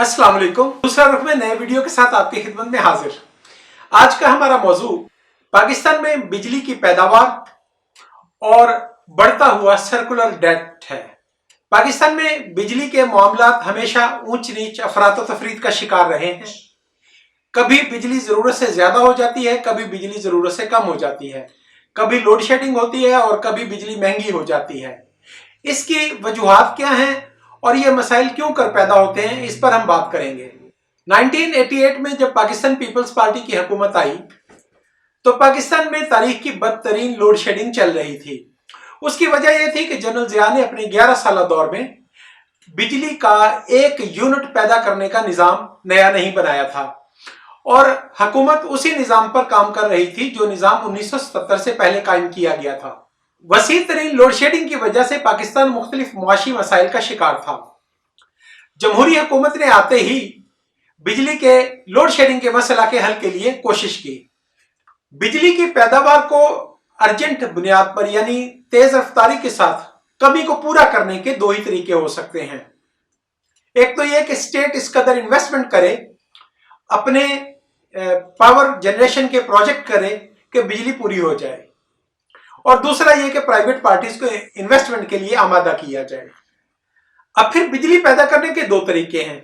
अस्सलाम वालेकुम। दूसरा रुख में नए वीडियो के साथ आपकी खिदमत में हाजिर। आज का हमारा मौजू पाकिस्तान में बिजली की पैदावार और बढ़ता हुआ सर्कुलर डेट है। पाकिस्तान में बिजली के मामलात हमेशा ऊंच नीच अफरात तफरीत का शिकार रहे हैं। कभी बिजली जरूरत से ज्यादा हो जाती है, कभी बिजली जरूरत से कम हो जाती है, कभी लोड शेडिंग होती है और कभी बिजली महंगी हो जाती है। इसकी वजूहात क्या हैं और ये मसाइल क्यों कर पैदा होते हैं, इस पर हम बात करेंगे। 1988 में जब पाकिस्तान पीपल्स पार्टी की हुकूमत आई तो पाकिस्तान में तारीख की बदतरीन लोड शेडिंग चल रही थी। उसकी वजह यह थी कि जनरल जिया ने अपने 11 साल दौर में बिजली का एक यूनिट पैदा करने का निजाम नया नहीं बनाया था और हुकूमत उसी निजाम पर काम कर रही थी जो निजाम 1977 से पहले कायम किया गया था। वसी तरीन लोड शेडिंग की वजह से पाकिस्तान मुख्तलिफ मुआशी मसाइल का शिकार था। जमहूरी हुकूमत ने आते ही बिजली के लोड शेडिंग के मसला के हल के लिए कोशिश की। बिजली की पैदावार को अर्जेंट बुनियाद पर यानी तेज रफ्तारी के साथ कमी को पूरा करने के दो ही तरीके हो सकते हैं। एक तो यह कि स्टेट इस कदर इन्वेस्टमेंट करे, अपने पावर जनरेशन के प्रोजेक्ट करे कि बिजली पूरी हो जाए, और दूसरा यह कि प्राइवेट पार्टीज को इन्वेस्टमेंट के लिए आमादा किया जाए। अब फिर बिजली पैदा करने के दो तरीके हैं।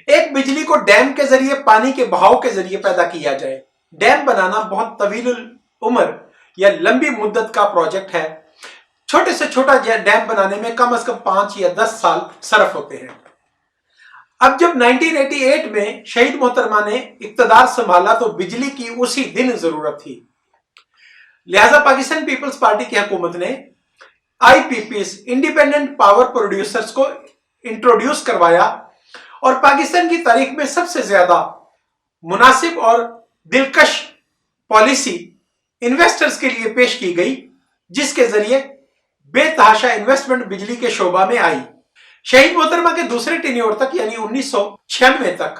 एक, बिजली को डैम के जरिए पानी के बहाव के जरिए पैदा किया जाए। डैम बनाना बहुत तवील उम्र या लंबी मुद्दत का प्रोजेक्ट है। छोटे से छोटा डैम बनाने में कम से कम 5 या 10 साल सरफ होते हैं। अब जब 1988 में शहीद मोहतरमा ने इक्तदार संभाला तो बिजली की उसी दिन जरूरत थी। लिहाजा पाकिस्तान पीपल्स पार्टी की हुकूमत ने IPPs इंडिपेंडेंट पावर प्रोड्यूसर्स को इंट्रोड्यूस करवाया और पाकिस्तान की तारीख में सबसे ज्यादा मुनासिब और दिलकश पॉलिसी इन्वेस्टर्स के लिए पेश की गई, जिसके जरिए बेतहाशा इन्वेस्टमेंट बिजली के शोबा में आई। शहीद मोहतरमा के दूसरे टेन्योर तक यानी 1996 तक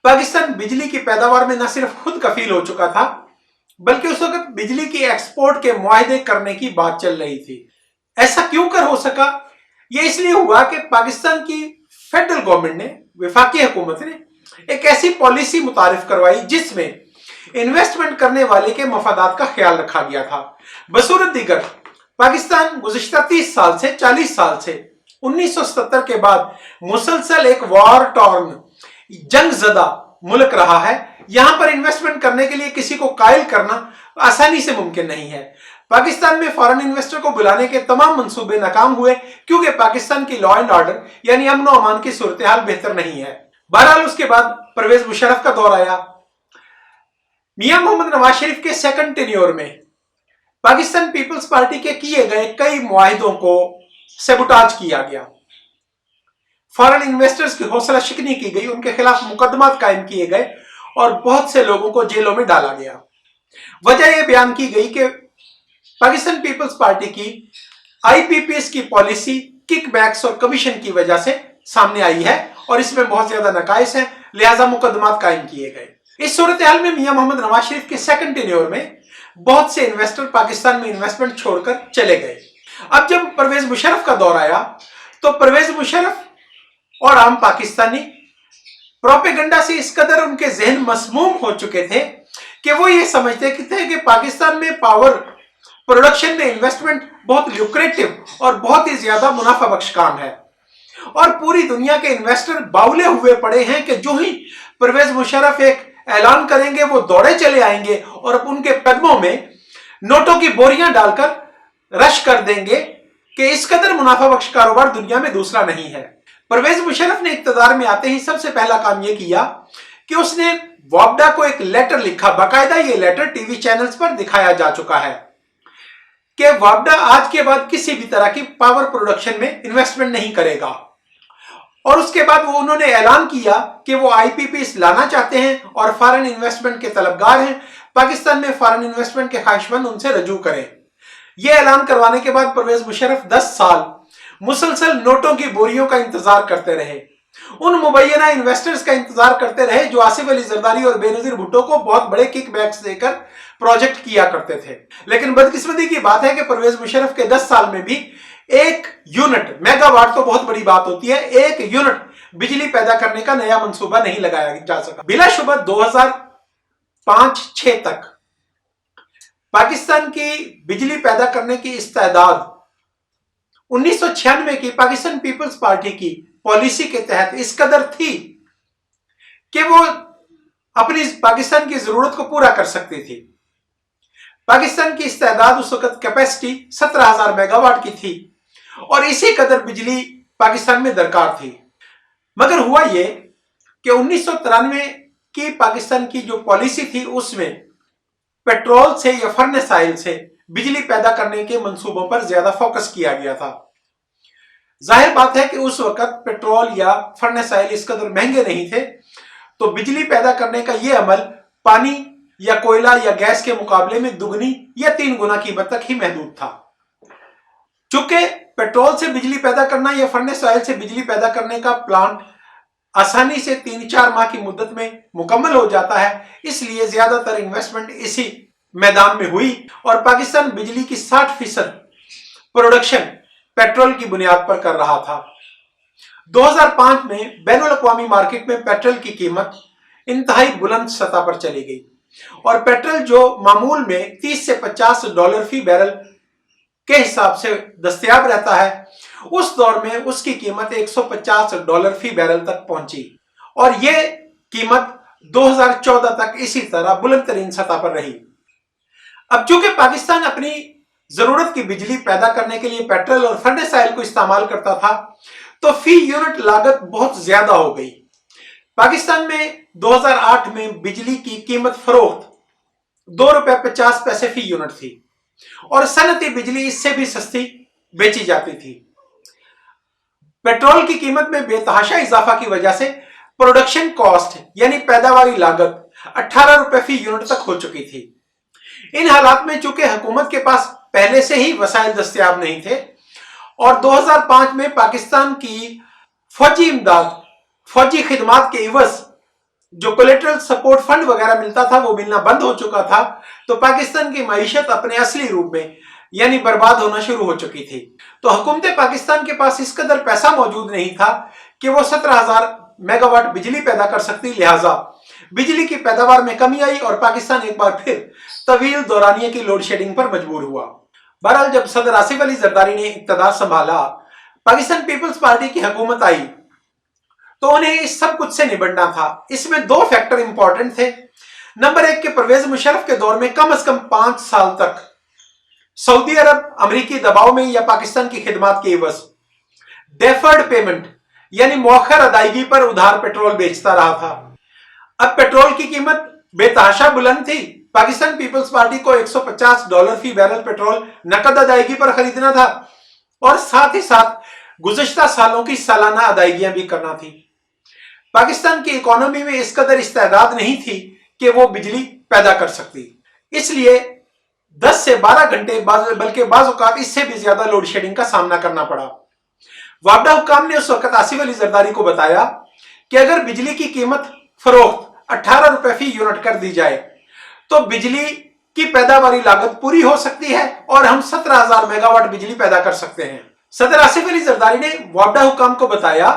पाकिस्तान बिजली की पैदावार में न सिर्फ खुद कफील हो चुका था बल्कि उस वक्त बिजली की एक्सपोर्ट के मुआहदे करने की बात चल रही थी। ऐसा क्यों कर हो सका? यह इसलिए हुआ कि पाकिस्तान की फेडरल गवर्नमेंट ने, वफाकी हुकूमत ने एक ऐसी पॉलिसी मुतारिफ करवाई जिसमें इन्वेस्टमेंट करने वाले के मफादात का ख्याल रखा गया था। बसूरत दीगर पाकिस्तान गुज़िश्ता 30 साल से 40 साल से 1977 के बाद मुसलसल एक वॉर टॉर्न जंग ज़दा मुल्क रहा है। यहां पर इन्वेस्टमेंट करने के लिए किसी को कायल करना आसानी से मुमकिन नहीं है। पाकिस्तान में फॉरेन इन्वेस्टर को बुलाने के तमाम मंसूबे नाकाम हुए क्योंकि पाकिस्तान की लॉ एंड ऑर्डर यानी अमन और अमान की सूरत हाल बेहतर नहीं है। बहरहाल उसके बाद परवेज मुशर्रफ का दौर आया। मियां मोहम्मद नवाज शरीफ के सेकंड टेन्योर में पाकिस्तान पीपल्स पार्टी के किए गए कई मुआहिदों को सेबुटाज किया गया। फॉरेन इन्वेस्टर्स की हौसला शिकनी की गई, उनके खिलाफ मुकदमात कायम किए गए और बहुत से लोगों को जेलों में डाला गया। वजह यह बयान की गई कि पाकिस्तान पीपल्स पार्टी की IPPs की पॉलिसी किकबैक्स और कमीशन की वजह से सामने आई है और इसमें बहुत ज्यादा नकाइस है, लिहाजा मुकदमात कायम किए गए। इस सूरत हाल में मियां मोहम्मद नवाज शरीफ के सेकंड टेन्योर में बहुत से इन्वेस्टर पाकिस्तान में इन्वेस्टमेंट छोड़कर चले गए। अब जब परवेज मुशर्रफ का दौर आया तो परवेज मुशर्रफ और आम पाकिस्तानी प्रोपेगेंडा से इस कदर उनके जहन मसमूम हो चुके थे कि वो ये समझते थे कि पाकिस्तान में पावर प्रोडक्शन में इन्वेस्टमेंट बहुत ल्यूक्रेटिव और बहुत ही ज्यादा मुनाफा बख्श काम है और पूरी दुनिया के इन्वेस्टर बावले हुए पड़े हैं कि जो ही परवेज मुशर्रफ एक ऐलान करेंगे वो दौड़े चले आएंगे और उनके कदमों में नोटों की बोरियां डालकर रश कर देंगे कि इस कदर मुनाफा बख्श कारोबार दुनिया में दूसरा नहीं है। परवेज मुशर्रफ ने इक्तदार में आते ही सबसे पहला काम यह किया कि उसने वापडा को एक लेटर लिखा। बाकायदा ये लेटर टीवी चैनल्स पर दिखाया जा चुका है कि वापडा आज के बाद किसी भी तरह की पावर प्रोडक्शन में इन्वेस्टमेंट नहीं करेगा और उसके बाद वो उन्होंने ऐलान किया कि वो IPPs लाना चाहते हैं और फॉरेन इन्वेस्टमेंट के तलबगार हैं। पाकिस्तान में फॉरेन इन्वेस्टमेंट के ख्वाहिशमंद उनसे रजू करें। यह ऐलान करवाने के बाद परवेज मुशर्रफ 10 साल मुसलसल नोटों की बोरियों का इंतजार करते रहे, उन मुबैना इन्वेस्टर्स का इंतजार करते रहे जो आसिफ अली जरदारी और बेनजीर भुट्टो को बहुत बड़े किकबैक्स देकर प्रोजेक्ट किया करते थे। लेकिन बदकिस्मती की बात है कि परवेज मुशर्रफ के 10 साल में भी एक यूनिट, मेगावाट तो बहुत बड़ी बात होती है, एक यूनिट बिजली पैदा करने का नया मंसूबा नहीं लगाया जा सका। बिलाशुबा 2005-6 तक पाकिस्तान की बिजली पैदा करने की इस्तेदाद 1996 की पाकिस्तान पीपल्स पार्टी की पॉलिसी के तहत इस कदर थी कि वो अपनी पाकिस्तान की जरूरत को पूरा कर सकती थी। पाकिस्तान की इस्तेदाद उस वक्त कैपेसिटी 17,000 मेगावाट की थी और इसी कदर बिजली पाकिस्तान में दरकार थी। मगर हुआ ये कि 1993 की पाकिस्तान की जो पॉलिसी थी उसमें पेट्रोल से या फर्नेस ऑयल से बिजली पैदा करने के मंसूबों पर ज्यादा फोकस किया गया था। जाहिर बात है कि उस वक्त पेट्रोल या फर्नेस ऑयल इस कदर महंगे नहीं थे, तो बिजली पैदा करने का यह अमल पानी या कोयला या गैस के मुकाबले में दुगनी या 3 गुना कीमत तक ही महदूद था। चूंकि पेट्रोल से बिजली पैदा करना या फर्नेस ऑयल से बिजली पैदा करने का प्लांट आसानी से 3-4 माह की मुद्दत में मुकम्मल हो जाता है, इसलिए ज्यादातर इन्वेस्टमेंट इसी मैदान में हुई और पाकिस्तान बिजली की 60% प्रोडक्शन पेट्रोल की बुनियाद पर कर रहा था। 2005 में बैनुल अक़वामी मार्केट में पेट्रोल की कीमत इंतहाई बुलंद सतह पर चली गई और पेट्रोल जो मामूल में 30 से 50 डॉलर फी बैरल के हिसाब से दस्तयाब रहता है, उस दौर में उसकी कीमत 150 डॉलर फी बैरल तक पहुंची और यह कीमत 2014 तक इसी तरह बुलंद तरीन सतह पर रही। अब चूंकि पाकिस्तान अपनी जरूरत की बिजली पैदा करने के लिए पेट्रोल और फर्नेस ऑयल को इस्तेमाल करता था, तो फी यूनिट लागत बहुत ज्यादा हो गई। पाकिस्तान में 2008 में बिजली की कीमत फरोख्त ₹2.50 फी यूनिट थी और सनती बिजली इससे भी सस्ती बेची जाती थी। पेट्रोल की कीमत में बेतहाशा इजाफा की वजह से प्रोडक्शन कॉस्ट यानी पैदावारी लागत ₹18 फी यूनिट तक हो चुकी थी। इन हालात में चूंकि हुकूमत के पास पहले से ही वसाइल दस्तयाब नहीं थे और 2005 में पाकिस्तान की फौजी इमदाद, फौजी खिदमात के इवज जो कोलेटरल सपोर्ट फंड वगैरह मिलता था वो मिलना बंद हो चुका था, तो पाकिस्तान की मईशत अपने असली रूप में यानी बर्बाद होना शुरू हो चुकी थी। तो हुकूमत पाकिस्तान के पास इस कदर पैसा मौजूद नहीं था कि वो 17,000 मेगावाट बिजली पैदा कर सकती, लिहाजा बिजली की पैदावार में कमी आई और पाकिस्तान एक बार फिर तवील दौरानिये की लोड शेडिंग पर मजबूर हुआ। बहरहाल जब सदर आसिफ अली जरदारी ने इक़्तिदार संभाला, पाकिस्तान पीपल्स पार्टी की हुकूमत आई, तो उन्हें इस सब कुछ से निबटना था। इसमें 2 फैक्टर इंपॉर्टेंट थे। नंबर 1 के परवेज मुशर्रफ के दौर में कम से कम 5 साल तक सऊदी अरब अमरीकी दबाव में या पाकिस्तान की खिदमात के एवज डेफर्ड पेमेंट यानी मौखर अदायगी पर उधार पेट्रोल बेचता रहा था। अब पेट्रोल की कीमत बेतहाशा बुलंद थी। पाकिस्तान पीपल्स पार्टी को 150 डॉलर फी बैरल पेट्रोल नकद अदायगी पर खरीदना था और साथ ही साथ गुज़श्ता सालों की सालाना अदायगियां भी करना थी। पाकिस्तान की इकोनॉमी में इस कदर इस्तेदाद नहीं थी कि वो बिजली पैदा कर सकती, इसलिए 10 से 12 घंटे बल्कि बाज़ औक़ात इससे भी ज्यादा लोड शेडिंग का सामना करना पड़ा। वापडा हुक्काम ने उस वक्त आसिफ अली जरदारी को बताया कि अगर बिजली की कीमत फरोख्त ₹18 फी यूनिट कर दी जाए तो बिजली की पैदावारी लागत पूरी हो सकती है और हम 17,000 मेगावाट बिजली पैदा कर सकते हैं। सदर आसिफ अली जरदारी ने वापडा हुक्काम को बताया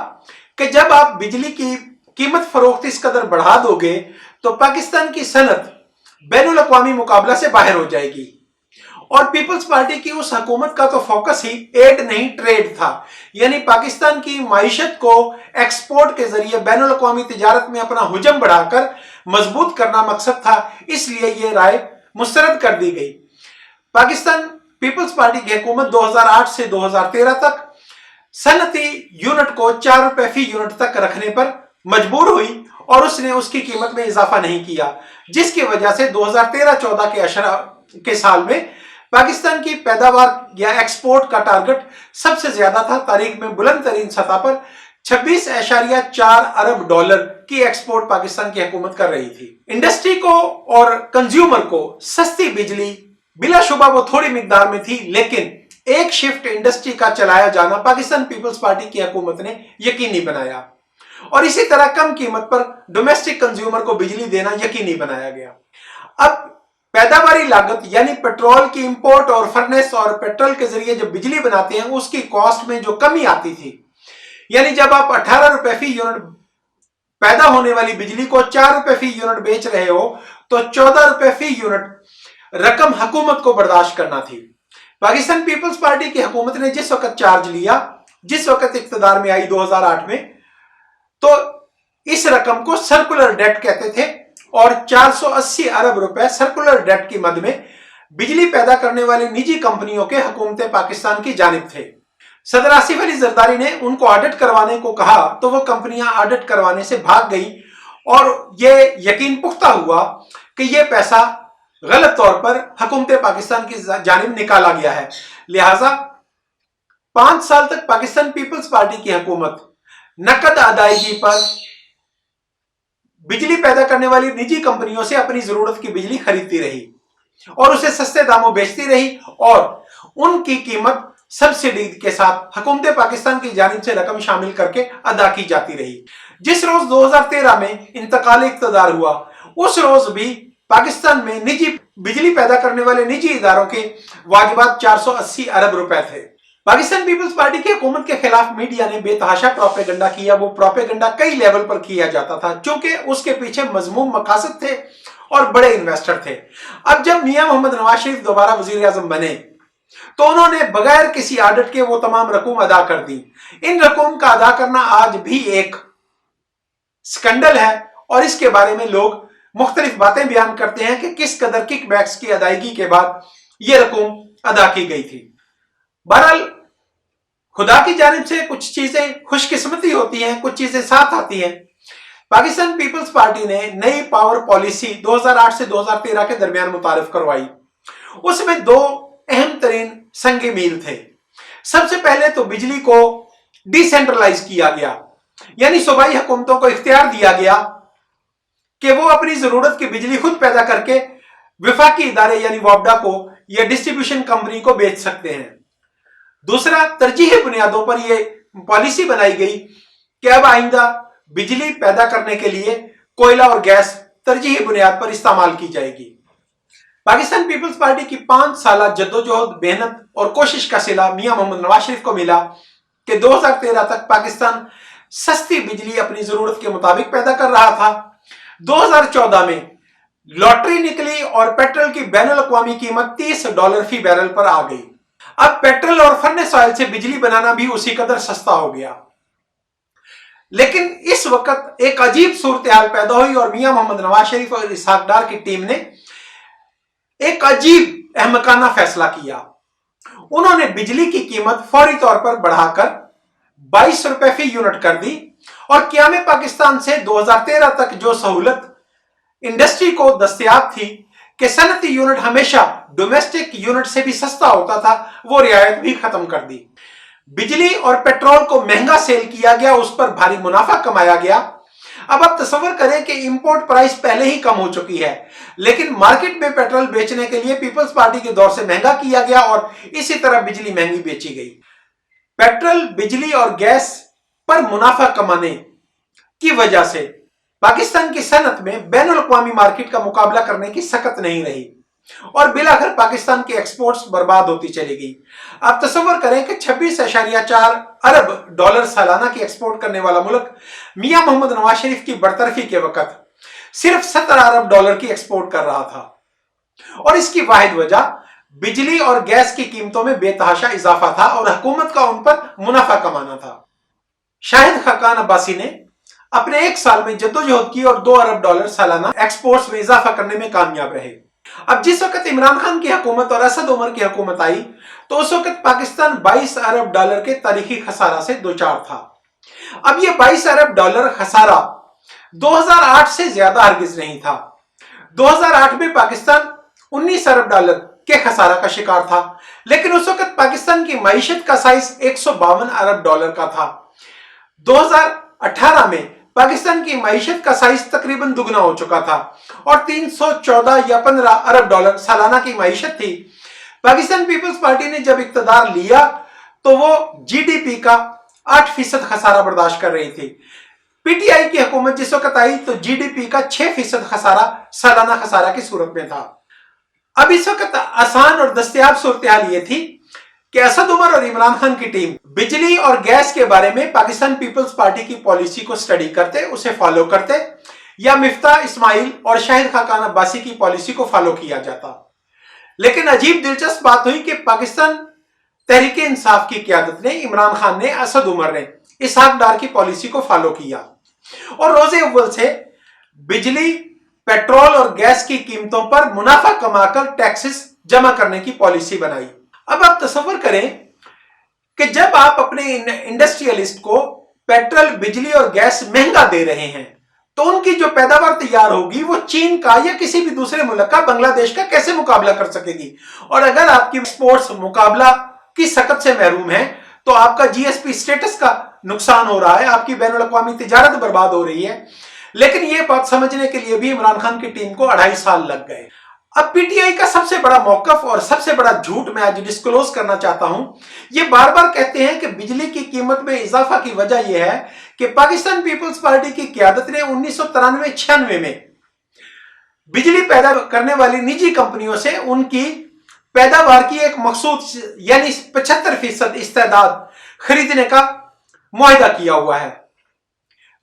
कि जब आप बिजली की कीमत फरोख्त इस कदर बढ़ा दोगे तो पाकिस्तान की सनत बैनुल अक़वामी मुकाबला से बाहर हो जाएगी। और पीपल्स पार्टी की उस हुकूमत का तो फोकस ही एड नहीं ट्रेड था, यानी पाकिस्तान की माइशत को एक्सपोर्ट के जरिए बैनुल अक़वामी तिजारत में अपना हुजम बढ़ाकर मजबूत करना मकसद था, इसलिए यह राय मुस्तरद कर दी गई। पाकिस्तान पीपल्स पार्टी की हुकूमत 2008 से 2013 तक सनती यूनिट को ₹4 फी यूनिट तक रखने पर मजबूर हुई और उसने उसकी कीमत में इजाफा नहीं किया, जिसकी वजह से 2013-14 के साल में पाकिस्तान की पैदावार या एक्सपोर्ट का टारगेट सबसे ज्यादा था। तारीख में बुलंद तरीन सतह पर 26.4 अरब डॉलर की एक्सपोर्ट पाकिस्तान की हुकूमत कर रही थी। इंडस्ट्री को और कंज्यूमर को सस्ती बिजली बिलाशुबा वो थोड़ी मिकदार में थी, लेकिन एक शिफ्ट इंडस्ट्री का चलाया जाना पाकिस्तान पीपल्स पार्टी की हुकूमत ने यकीनी बनाया और इसी तरह कम कीमत पर डोमेस्टिक कंज्यूमर को बिजली देना यकीनी बनाया गया। अब पैदावारी लागत यानी पेट्रोल की इंपोर्ट और फर्नेस और पेट्रोल के जरिए जब बिजली बनाते हैं उसकी कॉस्ट में जो कमी आती थी, यानी जब आप 18 रुपए फी यूनिट पैदा होने वाली बिजली को 4 रुपए फी यूनिट बेच रहे हो तो 14 रुपए फी यूनिट रकम हुकूमत को बर्दाश्त करना थी। पाकिस्तान पीपल्स पार्टी की हुकूमत ने जिस वक्त चार्ज लिया, जिस वक्त इख्तिदार में आई 2008 में, तो इस रकम को सर्कुलर डेट कहते थे और 480 अरब रुपए सर्कुलर डेट की मद में बिजली पैदा करने वाली निजी कंपनियों के हुकूमत पाकिस्तान की जानिब थे। सदर आसिफ अली जरदारी ने उनको ऑडिट करवाने को कहा तो वो कंपनियां ऑडिट करवाने से भाग गई और ये यकीन पुख्ता हुआ कि ये पैसा गलत तौर पर हुकूमत पाकिस्तान की जानिब निकाला गया है। लिहाजा 5 साल तक पाकिस्तान पीपल्स पार्टी की हुकूमत नकद अदायगी पर बिजली पैदा करने वाली निजी कंपनियों से अपनी जरूरत की बिजली खरीदती रही और उसे सस्ते दामों बेचती रही और उनकी कीमत सब्सिडी के साथ हुकूमत पाकिस्तान की जानिब से रकम शामिल करके अदा की जाती रही। जिस रोज 2013 में इंतकाल इख्तिदार हुआ उस रोज भी पाकिस्तान में निजी बिजली पैदा करने वाले निजी इदारों के वाजिबात 480 अरब रुपए थे। पाकिस्तान पीपल्स पार्टी की हुकूमत के खिलाफ मीडिया ने बेतहाशा प्रोपेगेंडा किया। वो प्रोपेगेंडा कई लेवल पर किया जाता था क्योंकि उसके पीछे मजमूम मकासद थे और बड़े इन्वेस्टर थे। अब जब मियां मोहम्मद नवाज शरीफ दोबारा वजीर आजम बने तो उन्होंने बगैर किसी ऑडिट के वो तमाम रकूम अदा कर दी। इन रकूम का अदा करना आज भी एक स्कैंडल है और इसके बारे में लोग मुख्तलिफ बातें बयान करते हैं कि किस कदर किकबैक्स की अदायगी के बाद ये रकूम अदा की गई थी। बहरहाल खुदा की जानिब से कुछ चीजें खुशकिस्मती होती हैं, कुछ चीजें साथ आती हैं। पाकिस्तान पीपल्स पार्टी ने नई पावर पॉलिसी 2008 से 2013 के दरमियान मुतारिफ करवाई। उसमें 2 अहम तरीन संगे मील थे। सबसे पहले तो बिजली को डिसेंट्रलाइज किया गया, यानी सूबाई हुकूमतों को इख्तियार दिया गया कि वो अपनी जरूरत की बिजली खुद पैदा करके विफाकी इदारे यानी वापडा को या डिस्ट्रीब्यूशन कंपनी को बेच सकते हैं। दूसरा, तरजीही बुनियादों पर यह पॉलिसी बनाई गई कि अब आइंदा बिजली पैदा करने के लिए कोयला और गैस तरजीही बुनियाद पर इस्तेमाल की जाएगी। पाकिस्तान पीपल्स पार्टी की 5 साल जद्दोजहद, मेहनत और कोशिश का सिला मियां मोहम्मद नवाज शरीफ को मिला कि 2013 तक पाकिस्तान सस्ती बिजली अपनी जरूरत के मुताबिक पैदा कर रहा था। 2014 में लॉटरी निकली और पेट्रोल की बैनुल अक़वामी कीमत $30 फी बैरल पर आ गई। अब पेट्रोल और फर्नेस ऑयल से बिजली बनाना भी उसी कदर सस्ता हो गया। लेकिन इस वक्त एक अजीब सूरत हाल पैदा हुई और मियां मोहम्मद नवाज शरीफ और इसहाक डार की टीम ने एक अजीब अहमकाना फैसला किया। उन्होंने बिजली की कीमत फौरी तौर पर बढ़ाकर 22 रुपए फी यूनिट कर दी और क़याम पाकिस्तान से 2013 तक जो सहूलत इंडस्ट्री को दस्तयाब थी कि सनती यूनिट हमेशा डोमेस्टिक यूनिट से भी सस्ता होता था, वो रियायत भी खत्म कर दी। बिजली और पेट्रोल को महंगा सेल किया गया, उस पर भारी मुनाफा कमाया गया। अब आप तस्वर करें कि इंपोर्ट प्राइस पहले ही कम हो चुकी है, लेकिन मार्केट में पेट्रोल बेचने के लिए पीपल्स पार्टी के दौर से महंगा किया गया और इसी तरह बिजली महंगी बेची गई। पेट्रोल, बिजली और गैस पर मुनाफा कमाने की वजह से पाकिस्तान की सनत में बैनुल अक़वामी मार्केट का मुकाबला करने की सकत नहीं रही और बिलाखिर पाकिस्तान की एक्सपोर्ट्स बर्बाद होती चली गई। आप तस्वर करें कि 26.4 अरब डॉलर सालाना की एक्सपोर्ट करने वाला मुल्क मियां मोहम्मद नवाज शरीफ की बरतरफी के वक्त सिर्फ 17 अरब डॉलर की एक्सपोर्ट कर रहा था और इसकी वाहिद वजह बिजली और गैस की कीमतों में बेतहाशा इजाफा था और हुकूमत का उन पर मुनाफा कमाना था। शाहिद खाकान अब्बासी ने अपने 1 साल में जद्दोजहद की और 2 अरब डॉलर सालाना एक्सपोर्ट्स में इजाफा करने में कामयाब रहे। अब जिस वक्त इमरान खान की हुकूमत और असद उमर की हुकूमत आई तो उस वक्त पाकिस्तान 22 अरब डॉलर के तारीखी खसारा से दोचार था। अब ये 22 अरब डॉलर खसारा 2008 से ज्यादा हरगिज नहीं था। 2008 में पाकिस्तान 19 अरब डॉलर के खसारा का शिकार था, लेकिन उस वक्त पाकिस्तान की मईशत का साइज 152 अरब डॉलर का था। 2018 में पाकिस्तान की मईशत का साइज तकरीबन दुगना हो चुका था और 314 या 15 अरब डॉलर सालाना की मईशत थी। पाकिस्तान पीपल्स पार्टी ने जब इक्तदार लिया तो वो जीडीपी का 8% खसारा बर्दाश्त कर रही थी। पीटीआई की हुकूमत जिस वक्त आई तो जीडीपी का 6% खसारा सालाना खसारा की सूरत में था। अब इस वक्त आसान और दस्तयाब सूरत हाल ये थी कि असद उमर और इमरान खान की टीम बिजली और गैस के बारे में पाकिस्तान पीपल्स पार्टी की पॉलिसी को स्टडी करते, उसे फॉलो करते, या मिफ्ता इस्माइल और शाहिद खाकान अब्बासी की पॉलिसी को फॉलो किया जाता। लेकिन अजीब दिलचस्प बात हुई कि पाकिस्तान तहरीक इंसाफ की क़यादत ने, इमरान खान ने, असद उमर ने इसहाक डार की पॉलिसी को फॉलो किया और रोजे अव्वल से बिजली, पेट्रोल और गैस की कीमतों पर मुनाफा कमाकर टैक्सेस जमा करने की पॉलिसी बनाई। अब आप तसव्वुर करें कि जब आप अपने इंडस्ट्रियलिस्ट को पेट्रोल, बिजली और गैस महंगा दे रहे हैं तो उनकी जो पैदावार तैयार होगी वो चीन का या किसी भी दूसरे मुल्क का, बांग्लादेश का कैसे मुकाबला कर सकेगी। और अगर आपकी एक्सपोर्ट्स मुकाबला की सकत से महरूम है तो आपका जीएसपी स्टेटस का नुकसान हो रहा है, आपकी बैनुल अक़वामी तिजारत बर्बाद हो रही है। लेकिन यह बात समझने के लिए भी इमरान खान की टीम को 2.5 साल लग गए। अब पीटीआई का सबसे बड़ा मौकफ और सबसे बड़ा झूठ मैं आज डिस्क्लोज करना चाहता हूं। ये बार बार कहते हैं कि बिजली की कीमत में इजाफा की वजह यह है कि पाकिस्तान पीपल्स पार्टी की क़यादत ने 1993-96 में बिजली पैदा करने वाली निजी कंपनियों से उनकी पैदावार की एक मखसूस यानी 75% इस्तेदाद खरीदने का मुआहदा किया हुआ है,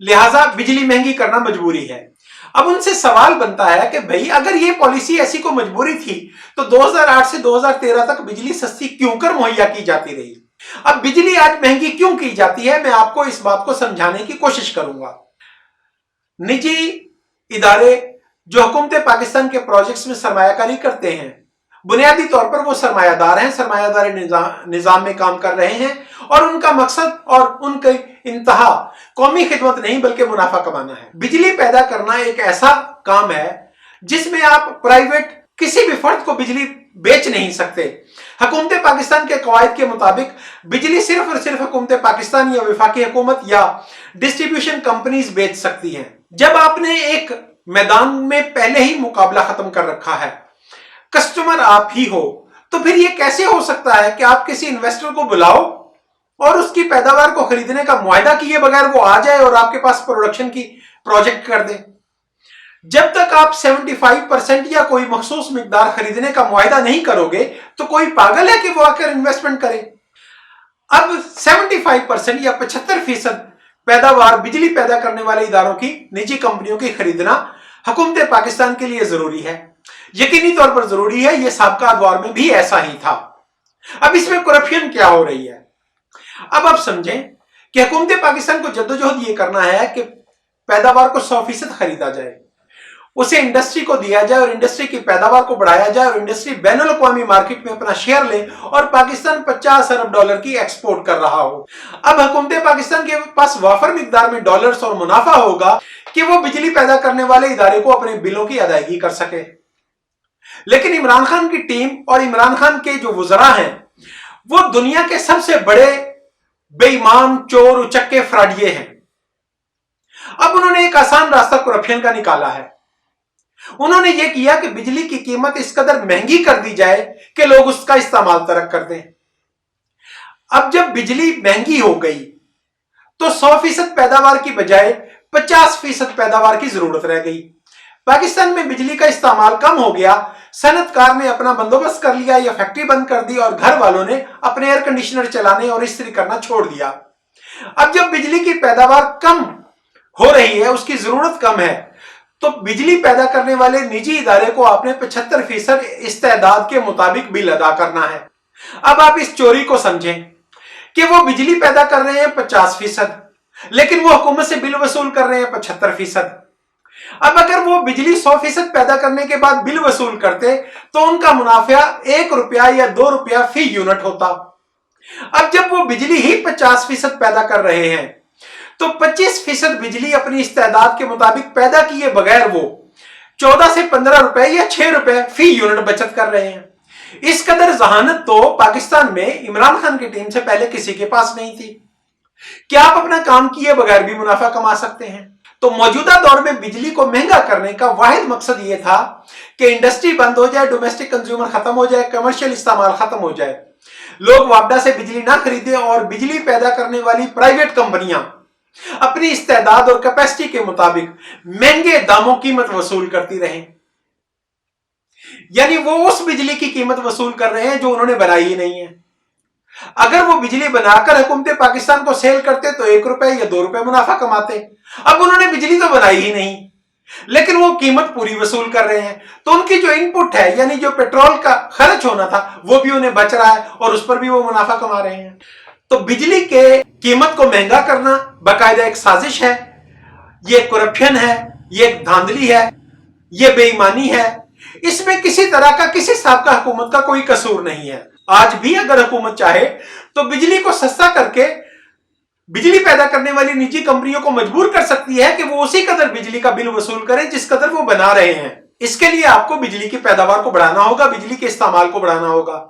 लिहाजा बिजली महंगी करना मजबूरी है। अब उनसे सवाल बनता है कि भाई अगर ये पॉलिसी ऐसी को मजबूरी थी तो 2008 से 2013 तक बिजली सस्ती क्यों कर मुहैया की जाती रही। अब बिजली आज महंगी क्यों की जाती है, मैं आपको इस बात को समझाने की कोशिश करूंगा। निजी इदारे जो हुकूमत पाकिस्तान के प्रोजेक्ट्स में सरमायाकारी करते हैं, बुनियादी तौर पर वो सरमायादार हैं, सरमायादारी निजाम में काम कर रहे हैं और उनका मकसद और उनके इंतहा कौमी खिदमत नहीं बल्कि मुनाफा कमाना है। बिजली पैदा करना एक ऐसा काम है जिसमें आप प्राइवेट किसी भी फर्द को बिजली बेच नहीं सकते। हुकूमत पाकिस्तान के कवायद के मुताबिक बिजली सिर्फ और सिर्फ हुकूमत पाकिस्तान या वफाकी हुकूमत या डिस्ट्रीब्यूशन कंपनीज बेच सकती हैं। जब आपने एक मैदान में पहले ही मुकाबला खत्म कर रखा है, कस्टमर आप ही हो, तो फिर यह कैसे हो सकता है कि आप किसी इन्वेस्टर को बुलाओ और उसकी पैदावार को खरीदने का मुआहदा किए बगैर वो आ जाए और आपके पास प्रोडक्शन की प्रोजेक्ट कर दे। जब तक आप 75% या कोई मखसूस मिकदार खरीदने का मुआहदा नहीं करोगे तो कोई पागल है कि वो आकर इन्वेस्टमेंट करे। अब 75% या 75% पैदावार बिजली पैदा करने वाले इदारों की, निजी कंपनियों की खरीदना हुकूमत पाकिस्तान के लिए जरूरी है, यकीनी तौर पर जरूरी है। यह साबका अदवार में भी ऐसा ही था। अब इसमें करप्शन क्या हो रही है, अब आप समझें कि हुकूमत पाकिस्तान को जद्दोजहद यह करना है कि पैदावार को 100% खरीदा जाए, उसे इंडस्ट्री को दिया जाए और इंडस्ट्री की पैदावार को बढ़ाया जाए और इंडस्ट्री बैनुल अक़वामी मार्केट में अपना शेयर ले और पाकिस्तान 50 अरब डॉलर की एक्सपोर्ट कर रहा हो। अब हुकूमत पाकिस्तान के पास वाफर मिकदार में डॉलर्स और मुनाफा होगा कि वो बिजली पैदा करने वाले इदारे को अपने बिलों की अदायगी कर सके। लेकिन इमरान खान की टीम और इमरान खान के जो वज़रा हैं वो दुनिया के सबसे बड़े बेईमान, चोर, उचक्के, फ्रॉडिये हैं। अब उन्होंने एक आसान रास्ता करप्शन का निकाला है। उन्होंने यह किया कि बिजली की कीमत इस कदर महंगी कर दी जाए कि लोग उसका इस्तेमाल तर्क कर दें। अब जब बिजली महंगी हो गई तो 100% पैदावार की बजाय 50% पैदावार की जरूरत रह गई। पाकिस्तान में बिजली का इस्तेमाल कम हो गया, सनतकार ने अपना बंदोबस्त कर लिया या फैक्ट्री बंद कर दी और घर वालों ने अपने एयर कंडीशनर चलाने और इस्त्री करना छोड़ दिया। अब जब बिजली की पैदावार कम हो रही है, उसकी जरूरत कम है, तो बिजली पैदा करने वाले निजी इदारे को आपने 75% इस्तेदाद के मुताबिक बिल अदा करना है। अब आप इस चोरी को समझें कि वो बिजली पैदा कर रहे हैं 50%, लेकिन वो हुकूमत से बिल वसूल कर रहे हैं 75%। अब अगर वो बिजली 100% पैदा करने के बाद बिल वसूल करते तो उनका मुनाफा 1 रुपया या 2 रुपया फी यूनिट होता। अब जब वो बिजली ही 50% पैदा कर रहे हैं तो 25% बिजली अपनी इस्तेदाद के मुताबिक पैदा किए बगैर वो 14 से 15 रुपए या 6 रुपए फी यूनिट बचत कर रहे हैं। इस कदर जहानत तो पाकिस्तान में इमरान खान की टीम से पहले किसी के पास नहीं थी। क्या आप अपना काम किए बगैर भी मुनाफा कमा सकते हैं? तो मौजूदा दौर में बिजली को महंगा करने का वाहिद मकसद यह था कि इंडस्ट्री बंद हो जाए, डोमेस्टिक कंज्यूमर खत्म हो जाए, कमर्शियल इस्तेमाल खत्म हो जाए, लोग वापडा से बिजली ना खरीदें और बिजली पैदा करने वाली प्राइवेट कंपनियां अपनी इस्तेदाद और कैपेसिटी के मुताबिक महंगे दामों कीमत वसूल करती रहें। यानी वो उस बिजली की कीमत वसूल कर रहे हैं जो उन्होंने बनाई ही नहीं है। अगर वो बिजली बनाकर हुकूमत पाकिस्तान को सेल करते तो 1 रुपए या 2 रुपए मुनाफा कमाते। अब उन्होंने बिजली तो बनाई ही नहीं, लेकिन वो कीमत पूरी वसूल कर रहे हैं, तो उनकी जो इनपुट है यानी जो पेट्रोल का खर्च होना था वो भी उन्हें बच रहा है और उस पर भी वो मुनाफा कमा रहे हैं। तो बिजली के कीमत को महंगा करना बाकायदा एक साजिश है, ये करप्शन है, ये एक धांधली है, ये बेईमानी है। इसमें किसी तरह का किसी साबका हुकूमत का कोई कसूर नहीं है। आज भी अगर हुकूमत चाहे तो बिजली को सस्ता करके बिजली पैदा करने वाली निजी कंपनियों को मजबूर कर सकती है कि वो उसी कदर बिजली का बिल वसूल करें जिस कदर वो बना रहे हैं। इसके लिए आपको बिजली की पैदावार को बढ़ाना होगा, बिजली के इस्तेमाल को बढ़ाना होगा।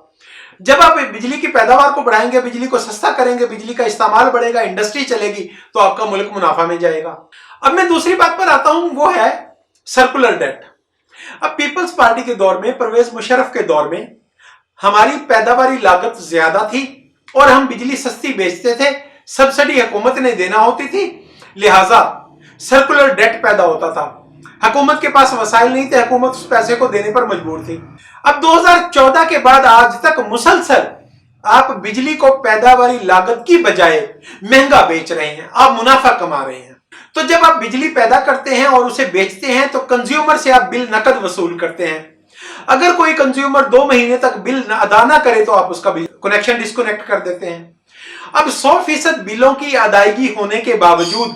जब आप बिजली की पैदावार को बढ़ाएंगे, बिजली को सस्ता करेंगे, बिजली का इस्तेमाल बढ़ेगा, इंडस्ट्री चलेगी, तो आपका मुल्क मुनाफा में जाएगा। अब मैं दूसरी बात पर आता हूं, वो है सर्कुलर डेट। अब पीपल्स पार्टी के दौर में, परवेज मुशर्रफ के दौर में हमारी पैदावारी लागत ज्यादा थी और हम बिजली सस्ती बेचते थे, सब्सिडी हुकूमत ने देना होती थी, लिहाजा सर्कुलर डेट पैदा होता था। हुकूमत के पास वसाइल नहीं थे, हुकूमत उस पैसे को देने पर मजबूर थी। अब 2014 के बाद आज तक मुसलसल आप बिजली को पैदावारी लागत की बजाय महंगा बेच रहे हैं, आप मुनाफा कमा रहे हैं। तो जब आप बिजली पैदा करते हैं और उसे बेचते हैं तो कंज्यूमर से आप बिल नकद वसूल करते हैं। अगर कोई कंज्यूमर 2 महीने तक बिल अदा ना करे तो आप उसका कनेक्शन डिस्कनेक्ट कर देते हैं। अब 100% बिलों की अदायगी होने के बावजूद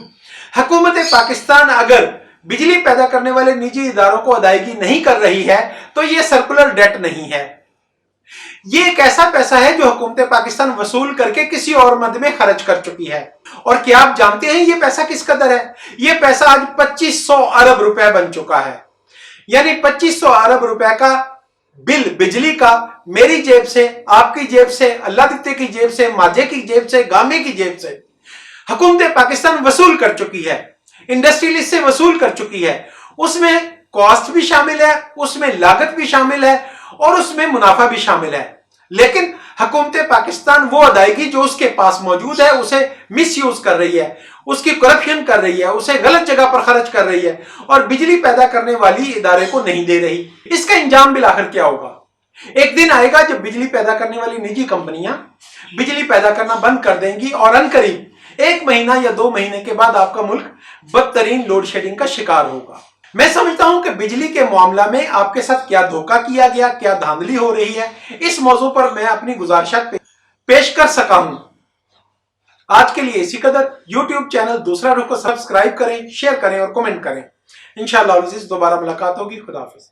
हुकूमत पाकिस्तान अगर बिजली पैदा करने वाले निजी इदारों को अदायगी नहीं कर रही है तो यह सर्कुलर डेट नहीं है, ये एक ऐसा पैसा है जो हुकूमत पाकिस्तान वसूल करके किसी और मद में खर्च कर चुकी है। और क्या आप जानते हैं ये पैसा किस कदर है? ये पैसा आज 2500 अरब रुपए बन चुका है। यानी 2500 अरब रुपए का बिल बिजली का मेरी जेब से, आपकी जेब से, अल्लाह दित्ते की जेब से, माजे की जेब से, गामे की जेब से हुकूमत पाकिस्तान वसूल कर चुकी है, इंडस्ट्रियलिस्ट से वसूल कर चुकी है। उसमें कॉस्ट भी शामिल है, उसमें लागत भी शामिल है और उसमें मुनाफा भी शामिल है। लेकिन हुकूमत पाकिस्तान वो अदायगी जो उसके पास मौजूद है उसे मिसयूज कर रही है, उसकी करप्शन कर रही है, उसे गलत जगह पर खर्च कर रही है और बिजली पैदा करने वाली इदारे को नहीं दे रही। इसका इंजाम बिल आखिर क्या होगा? एक दिन आएगा जब बिजली पैदा करने वाली निजी कंपनियां बिजली पैदा करना बंद कर देंगी और अनकरीब 1 महीना या 2 महीने के बाद आपका मुल्क बदतरीन लोड शेडिंग का शिकार होगा। मैं समझता हूं कि बिजली के मामला में आपके साथ क्या धोखा किया गया, क्या धांधली हो रही है, इस मौजू पर मैं अपनी गुजारिशात पेश कर सका हूं। आज के लिए इसी कदर। YouTube चैनल दूसरा रुख को सब्सक्राइब करें, शेयर करें और कमेंट करें। इंशाअल्लाह दोबारा मुलाकात होगी। खुदा हाफिज।